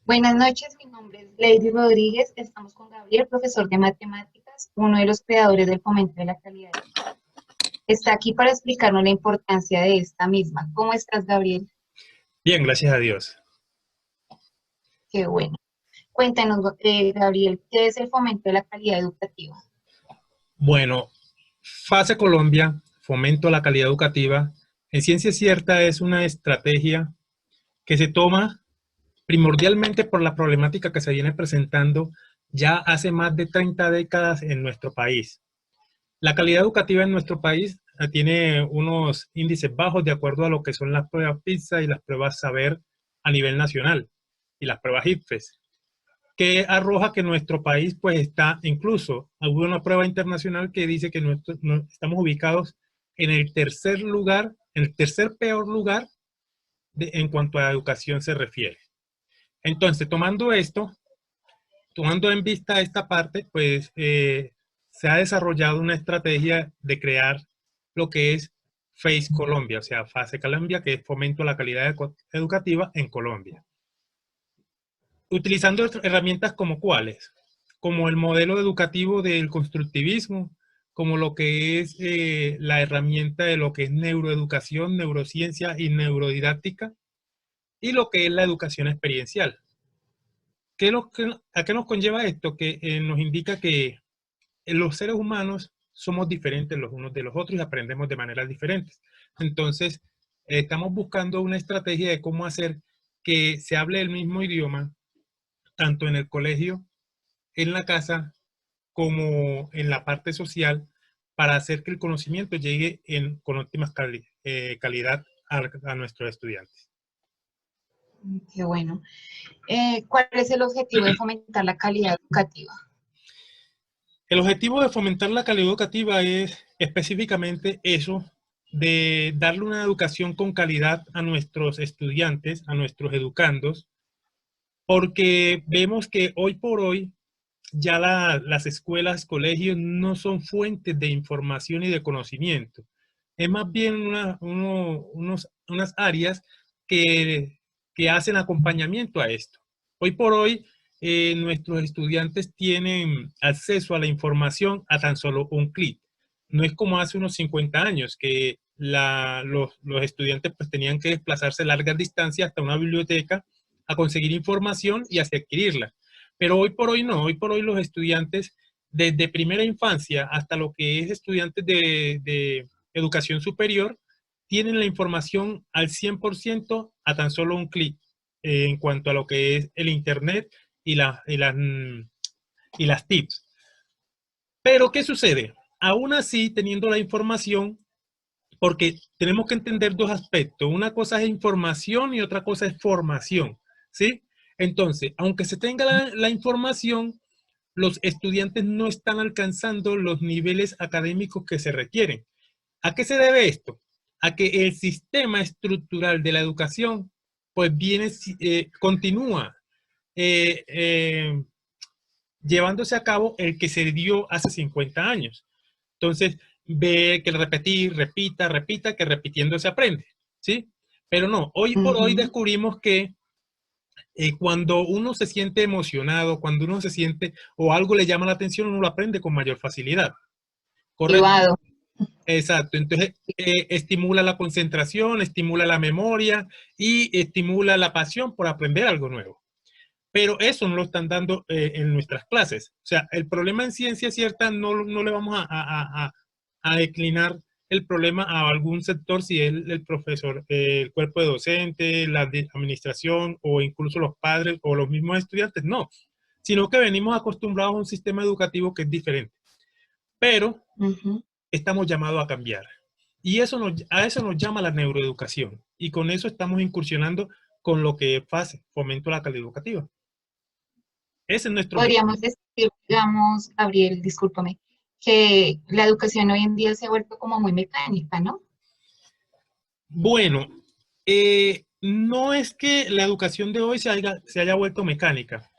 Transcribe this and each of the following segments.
Buenas noches, mi nombre es Lady Rodríguez. Estamos con Gabriel, profesor de matemáticas, uno de los creadores del fomento de la calidad educativa. Está aquí para explicarnos la importancia de esta misma. ¿Cómo estás, Gabriel? Bien, gracias a Dios. Qué bueno. Cuéntanos, Gabriel, ¿qué es el fomento de la calidad educativa? Bueno, Fase Colombia, Fomento a la Calidad Educativa, en ciencia cierta es una estrategia que se toma primordialmente por la problemática que se viene presentando ya hace más de 30 décadas en nuestro país. La calidad educativa en nuestro país tiene unos índices bajos de acuerdo a lo que son las pruebas PISA y las pruebas Saber a nivel nacional y las pruebas ICFES, que arroja que nuestro país pues está, incluso hubo una prueba internacional que dice que estamos ubicados en el tercer lugar, en el tercer peor lugar en cuanto a educación se refiere. Entonces, tomando en vista esta parte, pues se ha desarrollado una estrategia de crear lo que es FACE Colombia, o sea, Fase Colombia, que es Fomento a la Calidad Educativa en Colombia. Utilizando herramientas como cuáles, como el modelo educativo del constructivismo, como lo que es la herramienta de lo que es neuroeducación, neurociencia y neurodidáctica, y lo que es la educación experiencial. ¿A qué nos conlleva esto? Que nos indica que los seres humanos somos diferentes los unos de los otros y aprendemos de maneras diferentes. Entonces, estamos buscando una estrategia de cómo hacer que se hable el mismo idioma, tanto en el colegio, en la casa, como en la parte social, para hacer que el conocimiento llegue con óptima calidad a nuestros estudiantes. Qué bueno. ¿Cuál es el objetivo de fomentar la calidad educativa? El objetivo de fomentar la calidad educativa es específicamente eso, de darle una educación con calidad a nuestros estudiantes, a nuestros educandos, porque vemos que hoy por hoy ya las escuelas, colegios no son fuentes de información y de conocimiento. Es más bien unas áreas que, que hacen acompañamiento a esto. Hoy por hoy, nuestros estudiantes tienen acceso a la información a tan solo un clic. No es como hace unos 50 años que los estudiantes pues, tenían que desplazarse largas distancias hasta una biblioteca a conseguir información y así adquirirla. Pero hoy por hoy no, hoy por hoy los estudiantes desde primera infancia hasta lo que es estudiantes de educación superior tienen la información al 100% a tan solo un clic en cuanto a lo que es el internet y las tips. Pero ¿qué sucede? Aún así, teniendo la información, porque tenemos que entender dos aspectos. Una cosa es información y otra cosa es formación, ¿sí? Entonces, aunque se tenga la información, los estudiantes no están alcanzando los niveles académicos que se requieren. ¿A qué se debe esto? A que el sistema estructural de la educación pues continúa eh, eh, llevándose a cabo el que se dio hace 50 años. Entonces, ve que repetir, repita, repita, que repitiendo se aprende, ¿sí? Pero no, hoy por hoy Ujú. descubrimos que cuando uno se siente emocionado, cuando uno se siente o algo le llama la atención, uno lo aprende con mayor facilidad. ¿Correcto? Privado. Exacto. Entonces, estimula la concentración, estimula la memoria y estimula la pasión por aprender algo nuevo. Pero eso no lo están dando en nuestras clases. O sea, el problema en ciencia cierta no le vamos a declinar el problema a algún sector, si es el profesor, el cuerpo de docente, la administración o incluso los padres o los mismos estudiantes, no, sino que venimos acostumbrados a un sistema educativo que es diferente, pero Ujú. estamos llamados a cambiar. Y a eso nos llama la neuroeducación. Y con eso estamos incursionando con lo que FASE, Fomento a la Calidad Educativa. Ese es nuestro objetivo. Podríamos decir, digamos, Gabriel, discúlpame, que la educación hoy en día se ha vuelto como muy mecánica, ¿no? Bueno, no es que la educación de hoy se haya vuelto mecánica.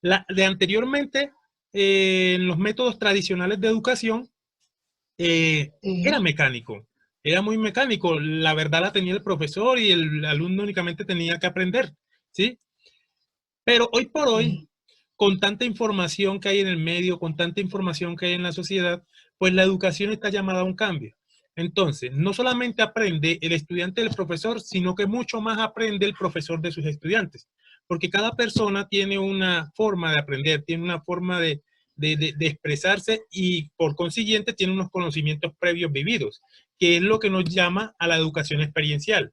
La de anteriormente, en los métodos tradicionales de educación, era Sí. mecánico, era muy mecánico. La verdad la tenía el profesor y el alumno únicamente tenía que aprender, ¿sí? Pero hoy por hoy, con tanta información que hay en el medio, con tanta información que hay en la sociedad, pues la educación está llamada a un cambio. Entonces, no solamente aprende el estudiante del profesor, sino que mucho más aprende el profesor de sus estudiantes, porque cada persona tiene una forma de aprender, tiene una forma de expresarse y por consiguiente tiene unos conocimientos previos vividos, que es lo que nos llama a la educación experiencial.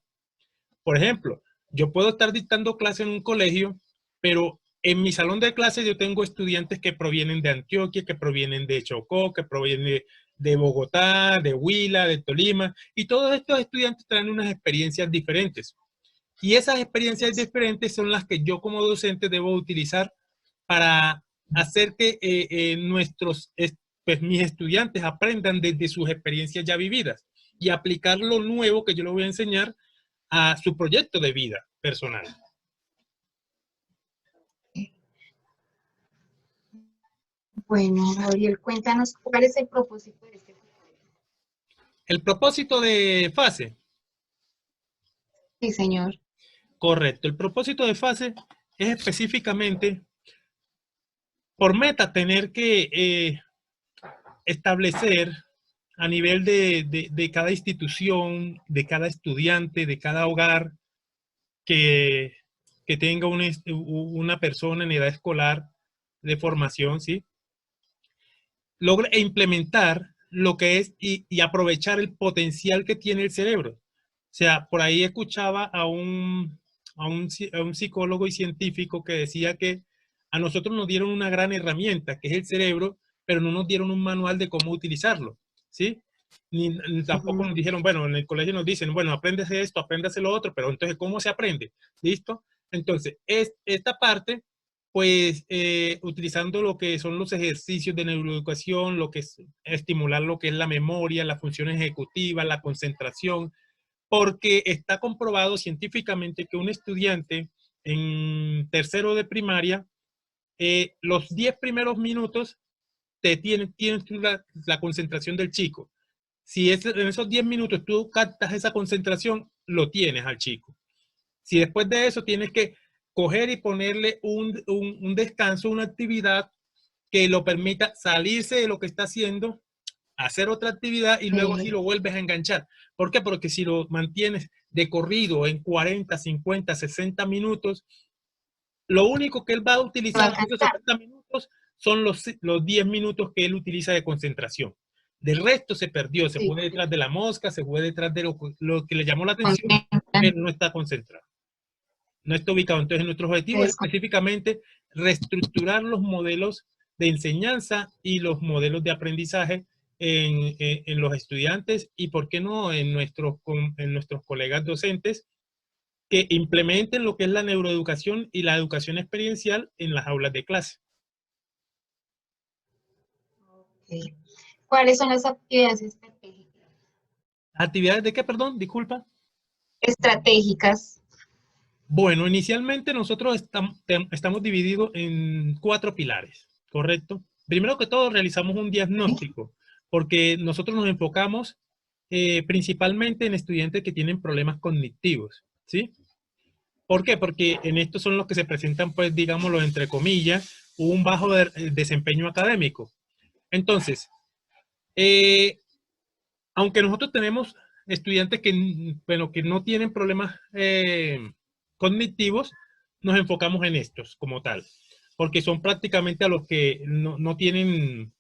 Por ejemplo, yo puedo estar dictando clase en un colegio, pero en mi salón de clases yo tengo estudiantes que provienen de Antioquia, que provienen de Chocó, que provienen de Bogotá, de Huila, de Tolima, y todos estos estudiantes traen unas experiencias diferentes. Y esas experiencias diferentes son las que yo como docente debo utilizar para hacer que pues, mis estudiantes aprendan desde sus experiencias ya vividas y aplicar lo nuevo que yo les voy a enseñar a su proyecto de vida personal. Bueno, Gabriel, cuéntanos cuál es el propósito de este tutorial. El propósito de FASE. Sí, señor. Correcto. El propósito de FASE es específicamente por meta tener que establecer a nivel de cada institución, de cada estudiante, de cada hogar que, que tenga una persona en edad escolar de formación, ¿sí? Logre implementar lo que es y aprovechar el potencial que tiene el cerebro. O sea, por ahí escuchaba a un psicólogo y científico que decía que a nosotros nos dieron una gran herramienta, que es el cerebro, pero no nos dieron un manual de cómo utilizarlo, ¿sí? Ni tampoco nos dijeron, bueno, en el colegio nos dicen, bueno, apréndese esto, apréndase lo otro, pero entonces, ¿cómo se aprende? ¿Listo? Entonces, esta parte pues utilizando lo que son los ejercicios de neuroeducación, lo que es estimular lo que es la memoria, la función ejecutiva, la concentración, porque está comprobado científicamente que un estudiante en tercero de primaria, los 10 primeros minutos tienes la concentración del chico. Si en esos 10 minutos tú captas esa concentración, lo tienes al chico. Si después de eso tienes que coger y ponerle un descanso, una actividad que lo permita salirse de lo que está haciendo, hacer otra actividad y luego si lo vuelves a enganchar. ¿Por qué? Porque si lo mantienes de corrido en 40, 50, 60 minutos, lo único que él va a utilizar en esos 60 minutos son los 10 minutos que él utiliza de concentración. Del resto se perdió, se fue detrás de la mosca, se fue detrás de lo que le llamó la atención, pero no está concentrado. No está ubicado. Entonces, nuestro objetivo es específicamente reestructurar los modelos de enseñanza y los modelos de aprendizaje en los estudiantes y, ¿por qué no?, en nuestros colegas docentes que implementen lo que es la neuroeducación y la educación experiencial en las aulas de clase. Okay. ¿Cuáles son las actividades estratégicas? ¿Actividades de qué, perdón? Disculpa. Estratégicas. Bueno, inicialmente nosotros estamos divididos en 4 pilares, ¿correcto? Primero que todo, realizamos un diagnóstico, porque nosotros nos enfocamos principalmente en estudiantes que tienen problemas cognitivos, ¿sí? ¿Por qué? Porque en estos son los que se presentan, pues, digámoslo, entre comillas, un bajo desempeño académico. Entonces, aunque nosotros tenemos estudiantes que, bueno, que no tienen problemas cognitivos, nos enfocamos en estos como tal, porque son prácticamente a los que no tienen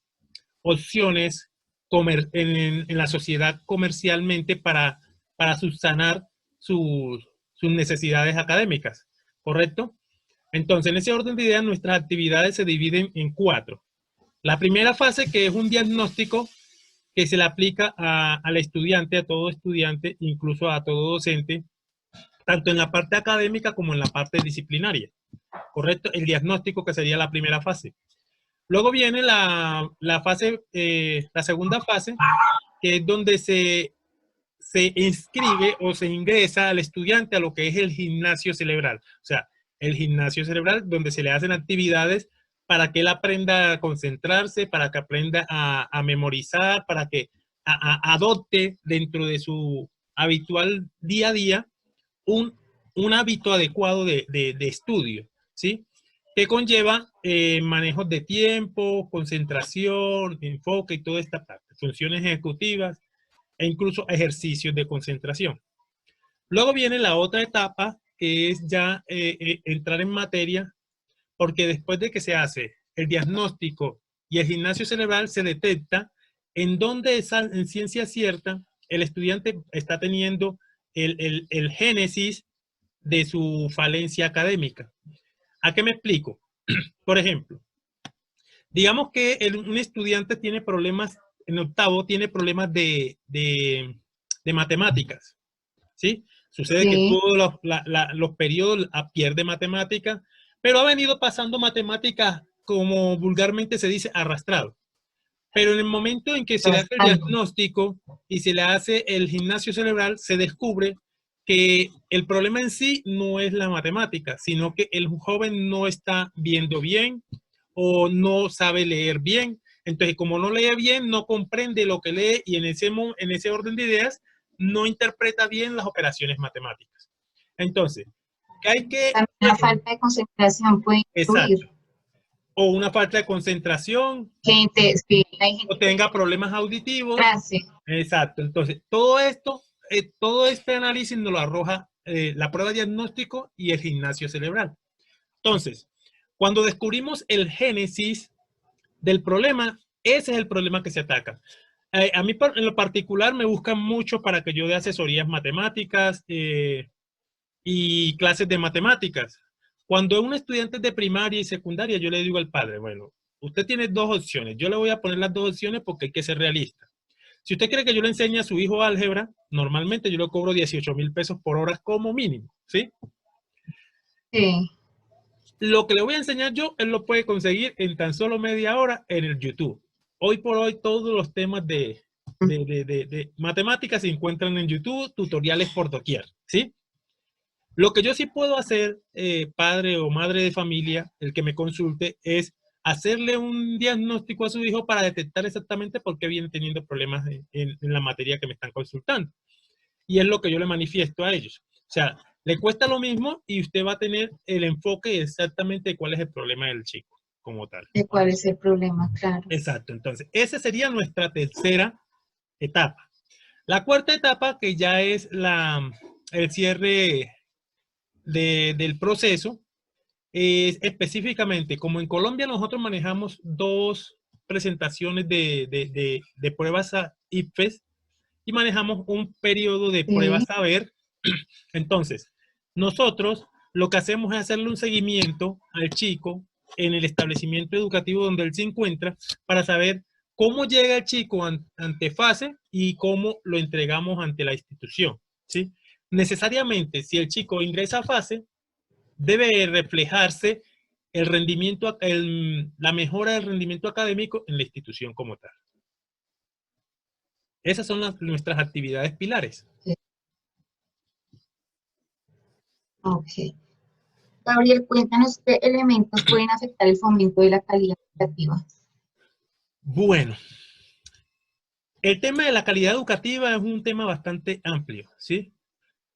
opciones en la sociedad comercialmente para subsanar sus necesidades académicas, ¿correcto? Entonces, en ese orden de ideas, nuestras actividades se dividen en 4. La primera fase, que es un diagnóstico que se le aplica al estudiante, a todo estudiante, incluso a todo docente, tanto en la parte académica como en la parte disciplinaria, ¿correcto? El diagnóstico, que sería la primera fase. Luego viene la segunda fase, que es donde se inscribe o se ingresa al estudiante a lo que es el gimnasio cerebral. O sea, el gimnasio cerebral donde se le hacen actividades para que él aprenda a concentrarse, para que aprenda a memorizar, para que adopte dentro de su habitual día a día un hábito adecuado de estudio, ¿sí? que conlleva manejos de tiempo, concentración, enfoque y toda esta parte, funciones ejecutivas e incluso ejercicios de concentración. Luego viene la otra etapa, que es ya entrar en materia, porque después de que se hace el diagnóstico y el gimnasio cerebral, se detecta en dónde en ciencia cierta el estudiante está teniendo el génesis de su falencia académica. ¿A qué me explico? Por ejemplo, digamos que un estudiante tiene problemas, en octavo, tiene problemas de matemáticas, ¿sí? Sucede que Sí, todos los periodos pierde matemáticas, pero ha venido pasando matemáticas, como vulgarmente se dice, arrastrado. Pero en el momento en que se le hace el bastante. diagnóstico y se le hace el gimnasio cerebral, se descubre que el problema en sí no es la matemática, sino que el joven no está viendo bien o no sabe leer bien. Entonces, como no lee bien, no comprende lo que lee y en ese orden de ideas no interpreta bien las operaciones matemáticas. Entonces, ¿qué hay que También la hacer? falta de concentración puede Exacto. influir. O una falta de concentración, Gente, sí, hay o gente que tenga problemas auditivos. clase. Exacto. Entonces, todo esto, todo este análisis nos lo arroja la prueba de diagnóstico y el gimnasio cerebral. Entonces, cuando descubrimos el génesis del problema, ese es el problema que se ataca. A mí en lo particular me buscan mucho para que yo dé asesorías matemáticas y clases de matemáticas. Cuando un estudiante de primaria y secundaria, yo le digo al padre, bueno, usted tiene dos opciones. Yo le voy a poner las dos opciones porque hay que ser realista. Si usted quiere que yo le enseñe a su hijo álgebra, normalmente yo le cobro 18,000 pesos por hora como mínimo, ¿sí? Sí, Lo que le voy a enseñar yo, él lo puede conseguir en tan solo media hora en el YouTube. Hoy por hoy todos los temas de matemáticas se encuentran en YouTube, tutoriales por doquier, ¿sí? Lo que yo sí puedo hacer, padre o madre de familia, el que me consulte, es hacerle un diagnóstico a su hijo para detectar exactamente por qué viene teniendo problemas en la materia que me están consultando. Y es lo que yo le manifiesto a ellos. O sea, le cuesta lo mismo y usted va a tener el enfoque exactamente de cuál es el problema del chico como tal. de cuál es el problema, claro. Exacto. Entonces, esa sería nuestra tercera etapa. La cuarta etapa, que ya es el cierre del proceso, es específicamente, como en Colombia nosotros manejamos dos presentaciones de pruebas IFES y manejamos un periodo de Sí, pruebas saber. Entonces, nosotros lo que hacemos es hacerle un seguimiento al chico en el establecimiento educativo donde él se encuentra para saber cómo llega el chico ante fase y cómo lo entregamos ante la institución, ¿sí? Necesariamente, si el chico ingresa a fase, debe reflejarse el rendimiento, la mejora del rendimiento académico en la institución como tal. Esas son nuestras actividades pilares. sí. Ok. Gabriel, cuéntanos qué elementos pueden afectar el fomento de la calidad educativa. Bueno, el tema de la calidad educativa es un tema bastante amplio, ¿sí?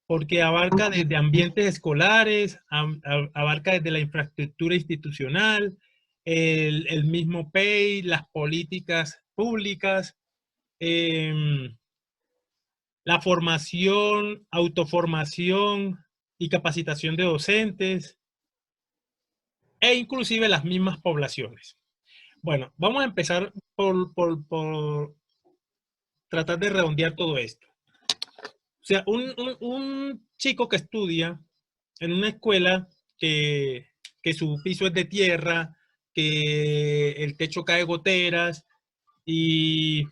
Porque abarca Ok. desde ambientes escolares, abarca desde la infraestructura institucional, el mismo PEI, las políticas públicas, eh, la formación, autoformación y capacitación de docentes, e inclusive las mismas poblaciones. Bueno, vamos a empezar por tratar de redondear todo esto. O sea, un chico que estudia en una escuela que su piso es de tierra, que el techo cae goteras y,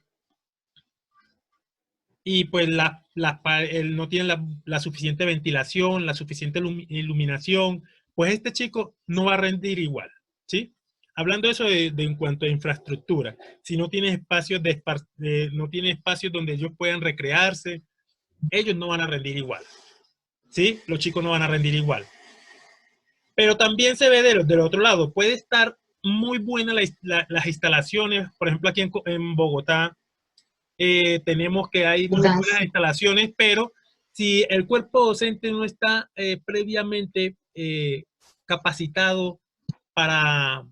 y pues él no tiene la suficiente ventilación, la suficiente iluminación, pues este chico no va a rendir igual, ¿sí? Hablando de eso en cuanto a infraestructura, si no tiene espacios, no tiene espacios donde ellos puedan recrearse, ellos no van a rendir igual, ¿sí? Los chicos no van a rendir igual. Pero también se ve del otro lado, puede estar muy buena las instalaciones, por ejemplo aquí en Bogotá tenemos que hay muy buenas Mudanza. instalaciones, pero si el cuerpo docente no está previamente capacitado para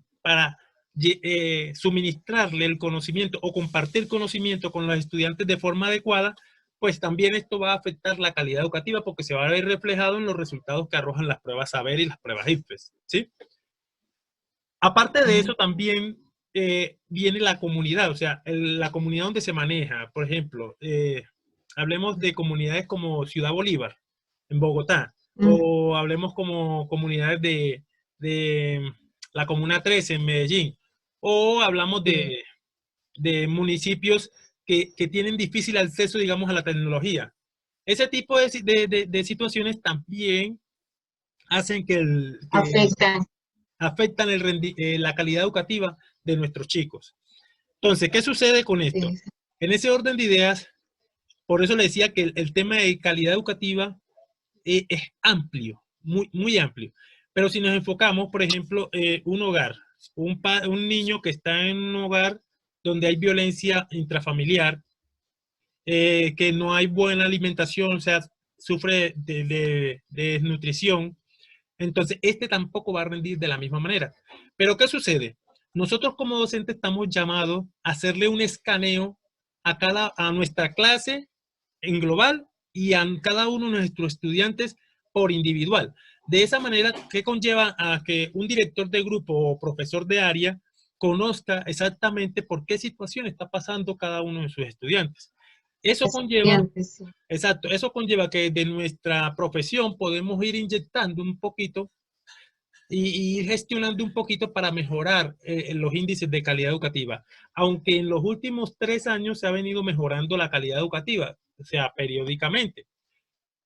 suministrarle el conocimiento o compartir conocimiento con los estudiantes de forma adecuada, pues también esto va a afectar la calidad educativa porque se va a ver reflejado en los resultados que arrojan las pruebas saber y las pruebas IFES, ¿sí? Aparte de eso, también viene la comunidad, o sea, la comunidad donde se maneja. Por ejemplo, hablemos de comunidades como Ciudad Bolívar, en Bogotá, o hablemos como comunidades de la Comuna 13 en Medellín, o hablamos de municipios que tienen difícil acceso, digamos, a la tecnología. Ese tipo de situaciones también hacen que afectan la calidad educativa de nuestros chicos. Entonces, ¿qué sucede con esto? En ese orden de ideas, por eso le decía que el tema de calidad educativa es amplio, muy amplio. Pero si nos enfocamos, por ejemplo, un hogar, un niño que está en un hogar donde hay violencia intrafamiliar, que no hay buena alimentación, o sea, sufre de desnutrición, entonces este tampoco va a rendir de la misma manera. Pero ¿qué sucede? Nosotros como docentes estamos llamados a hacerle un escaneo a nuestra clase en global y a cada uno de nuestros estudiantes por individual. De esa manera, ¿qué conlleva a que un director de grupo o profesor de área conozca exactamente por qué situación está pasando cada uno de sus estudiantes? Eso conlleva, exacto, eso conlleva que de nuestra profesión podemos ir inyectando un poquito y ir gestionando un poquito para mejorar los índices de calidad educativa. Aunque en los últimos 3 años se ha venido mejorando la calidad educativa, o sea, periódicamente,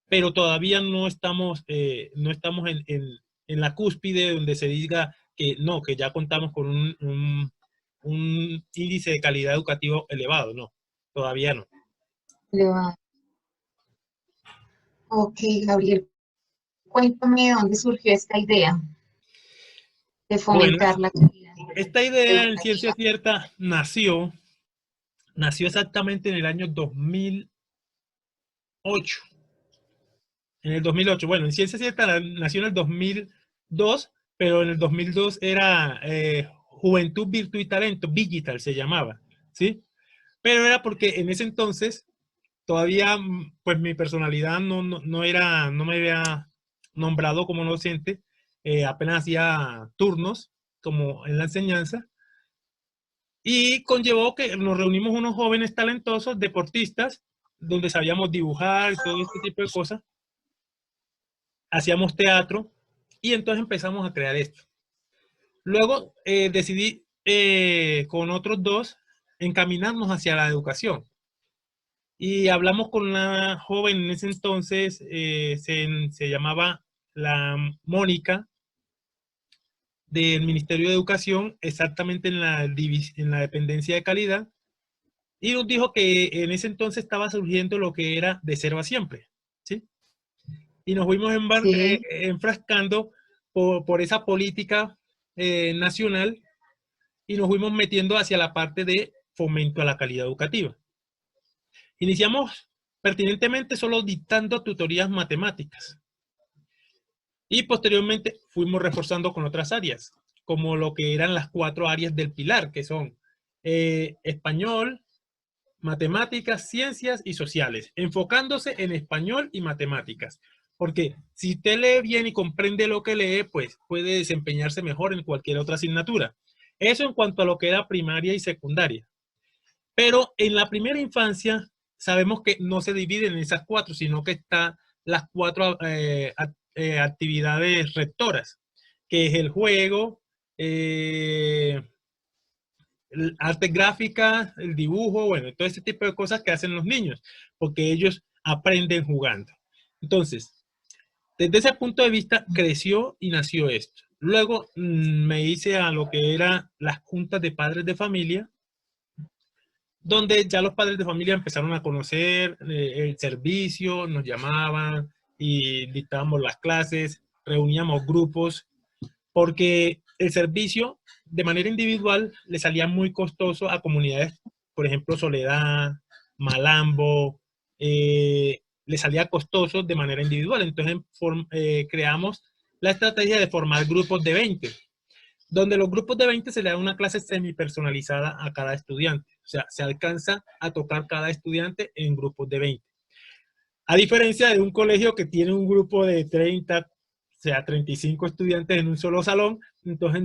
pero todavía no estamos en la cúspide donde se diga que no, que ya contamos con un índice de calidad educativa elevado. No, todavía no. Elevado. Ok, Gabriel, cuéntame de dónde surgió esta idea de fomentar la calidad esta idea en educativa. Ciencia Cierta nació exactamente en el año 2008. En el 2008. Bueno, en Ciencia Cierta nació en el 2002, pero en el 2002 era Juventud, Virtud y Talento, Digital se llamaba, ¿sí? Pero era porque en ese entonces todavía, pues mi personalidad no me había nombrado como docente, apenas hacía turnos como en la enseñanza, y conllevó que nos reunimos unos jóvenes talentosos, deportistas, donde sabíamos dibujar y todo este tipo de cosas, hacíamos teatro, y entonces empezamos a crear esto. Luego decidí con otros dos encaminarnos hacia la educación. Y hablamos con una joven en ese entonces, se llamaba la Mónica, del Ministerio de Educación, exactamente en la dependencia de calidad, y nos dijo que en ese entonces estaba surgiendo lo que era de cero a siempre, ¿sí? Y nos fuimos enfrascando por esa política nacional y nos fuimos metiendo hacia la parte de fomento a la calidad educativa. Iniciamos pertinentemente solo dictando tutorías matemáticas y posteriormente fuimos reforzando con otras áreas, como lo que eran las 4 áreas del pilar, que son español, matemáticas, ciencias y sociales, enfocándose en español y matemáticas. Porque si usted lee bien y comprende lo que lee, pues puede desempeñarse mejor en cualquier otra asignatura. Eso en cuanto a lo que era primaria y secundaria. Pero en la primera infancia sabemos que no se dividen en esas 4, sino que están las 4 actividades rectoras, que es el juego, el arte gráfica, el dibujo, bueno, todo ese tipo de cosas que hacen los niños, porque ellos aprenden jugando. Entonces, desde ese punto de vista creció y nació esto. Luego me hice a lo que eran las juntas de padres de familia, donde ya los padres de familia empezaron a conocer el servicio, nos llamaban y dictábamos las clases, reuníamos grupos, porque el servicio de manera individual le salía muy costoso a comunidades, por ejemplo, Soledad, Malambo, le salía costoso de manera individual. Entonces creamos la estrategia de formar grupos de 20. donde los grupos de 20 se le da una clase semipersonalizada a cada estudiante. O sea, se alcanza a tocar cada estudiante en grupos de 20. A diferencia de un colegio que tiene un grupo de 30, o sea, 35 estudiantes en un solo salón, entonces,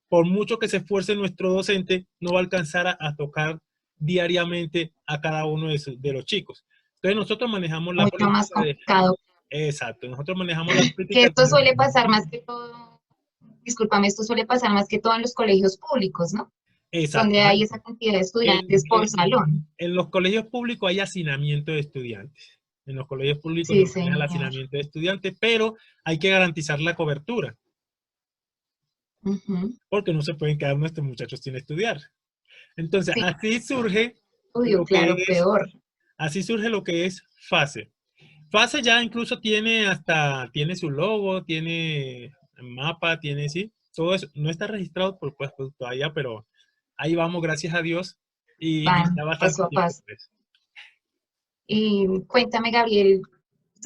por mucho que se esfuerce nuestro docente, no va a alcanzar a tocar diariamente a cada uno de los chicos. Entonces, nosotros manejamos la Mucho más política de... complicado. Exacto, nosotros manejamos la Que política esto como... suele pasar más que todo, discúlpame, esto suele pasar más que todo en los colegios públicos, ¿no? Donde hay Exactamente. esa cantidad de En, estudiantes por en- salón. en los colegios públicos hay hacinamiento de estudiantes. En los colegios públicos Sí, se maneja el señor. hacinamiento de estudiantes, pero hay que garantizar la cobertura, Ujú. porque no se pueden quedar nuestros muchachos sin estudiar. Entonces, Sí, así surge estudio, lo que claro, es, peor. así surge lo que es FASE. FASE ya incluso tiene su logo, tiene mapa, tiene, sí, todo eso. No está registrado por pues, todavía, pero ahí vamos, gracias a Dios, y Van ya bastante paso a tiempo paso. por eso. Y cuéntame, Gabriel,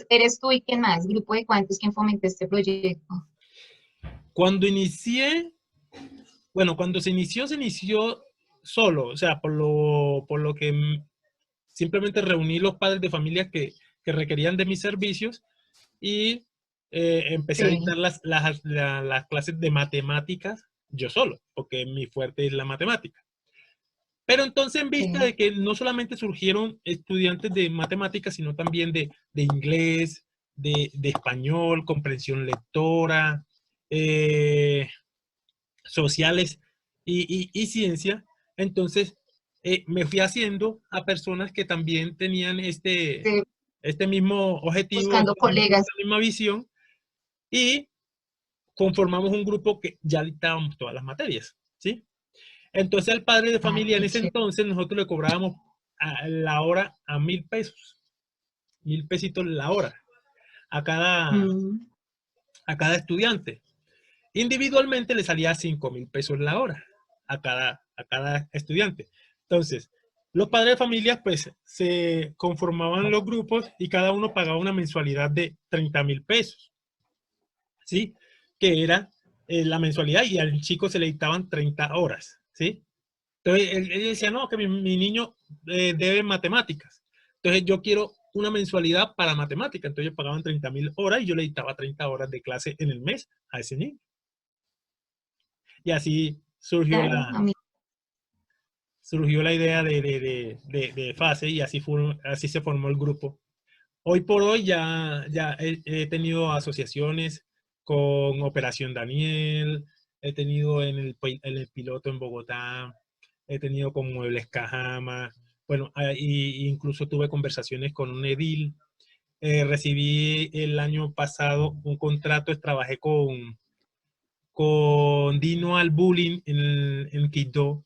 ¿eres tú y quién más? ¿Grupo de cuántos quien fomentó este proyecto? Cuando inicié, bueno, cuando se inició solo, o sea, por lo que simplemente reuní los padres de familia que requerían de mis servicios y empecé a Sí, dictar las clases de matemáticas yo solo, porque mi fuerte es la matemática. Pero entonces, en vista sí, de que no solamente surgieron estudiantes de matemáticas, sino también de inglés, de español, comprensión lectora, eh, sociales y ciencia, entonces me fui haciendo a personas que también tenían sí, este mismo objetivo, buscando colegas. esta misma visión, y conformamos un grupo que ya dictábamos todas las materias, ¿sí? Entonces al padre de Ay, familia en qué ese chévere. entonces nosotros le cobrábamos a la hora a 1.000 pesos, 1.000 pesitos la hora a cada, Mm, a cada estudiante. Individualmente le salía 5.000 pesos la hora a cada estudiante. Entonces, los padres de familia pues se conformaban los grupos y cada uno pagaba una mensualidad de 30.000 pesos, ¿sí? Que era la mensualidad y al chico se le dictaban 30 horas, ¿sí? Entonces, él decía, no, que mi niño debe matemáticas. Entonces, yo quiero una mensualidad para matemáticas. Entonces, ellos pagaban 30.000 horas y yo le dictaba 30 horas de clase en el mes a ese niño. Y así claro, a mí. surgió la idea de FASE y así se formó el grupo. Hoy por hoy ya he tenido asociaciones con Operación Daniel, he tenido en el piloto en Bogotá, he tenido con Muebles Cajama, bueno, y incluso tuve conversaciones con un edil. Recibí el año pasado un contrato, trabajé con Dino al Bullying en Quito.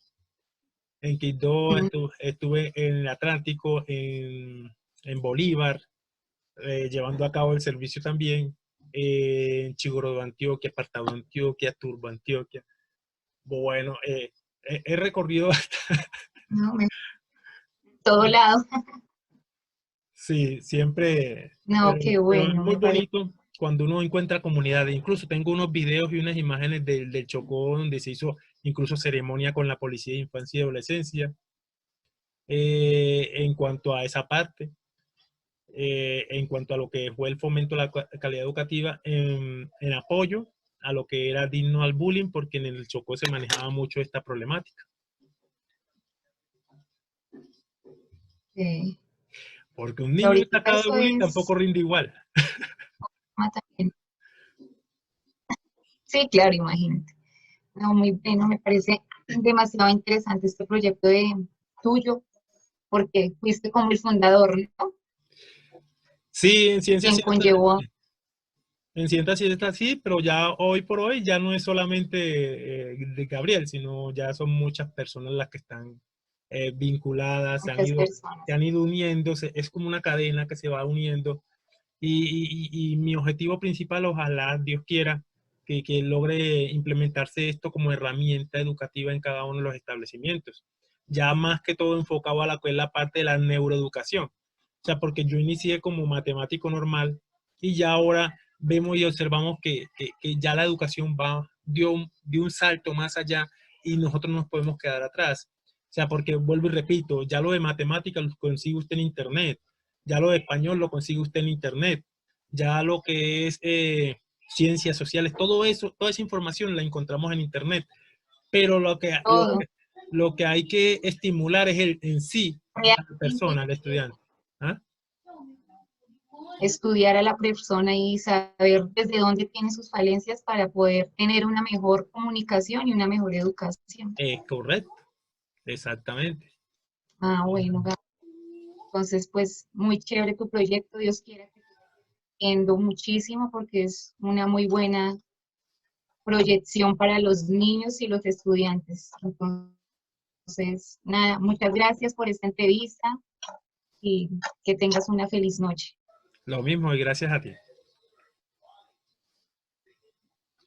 En Quito Mm, estuve en el Atlántico, en Bolívar, llevando a cabo el servicio también, en Chigorodo, Antioquia, Apartado, Antioquia, Turbo, Antioquia. Bueno, he recorrido hasta, no, todo lado. sí, siempre, No, pero, qué pero es bueno, muy me parece. bonito cuando uno encuentra comunidades. Incluso tengo unos videos y unas imágenes del Chocó donde se hizo incluso ceremonia con la Policía de Infancia y Adolescencia en cuanto a esa parte. En cuanto a lo que fue el fomento de la calidad educativa en apoyo a lo que era digno al bullying, porque en el Chocó se manejaba mucho esta problemática. Sí. Porque un Y niño ahorita atacado de eso bullying es tampoco rinde igual. también. Sí, claro, imagínate. No, muy bueno, me parece demasiado interesante este proyecto tuyo, porque fuiste como el fundador, ¿no? Sí, en ciencia Quien sí conllevó, sí está así, pero ya hoy por hoy ya no es solamente de Gabriel, sino ya son muchas personas las que están vinculadas, muchas se personas. han ido uniendo, es como una cadena que se va uniendo. Y mi objetivo principal, ojalá Dios quiera, que logre implementarse esto como herramienta educativa en cada uno de los establecimientos. Ya más que todo enfocado a la, que es la parte de la neuroeducación. O sea, porque yo inicié como matemático normal y ya ahora vemos y observamos que ya la educación dio un salto más allá y nosotros nos podemos quedar atrás. O sea, porque vuelvo y repito, ya lo de matemáticas lo consigue usted en internet, ya lo de español lo consigue usted en internet, ya lo que es ciencias sociales, todo eso, toda esa información la encontramos en internet, pero Todo. lo que hay que estimular es en sí, a la Realmente persona, al estudiante. ¿Ah? estudiar a la persona y saber desde dónde tiene sus falencias para poder tener una mejor comunicación y una mejor educación. Correcto, exactamente. Ah, bueno, Gaby. Entonces, pues muy chévere tu proyecto. Dios quiera que te entiendo muchísimo porque es una muy buena proyección para los niños y los estudiantes. Entonces, nada, muchas gracias por esta entrevista y que tengas una feliz noche. Lo mismo y gracias a ti.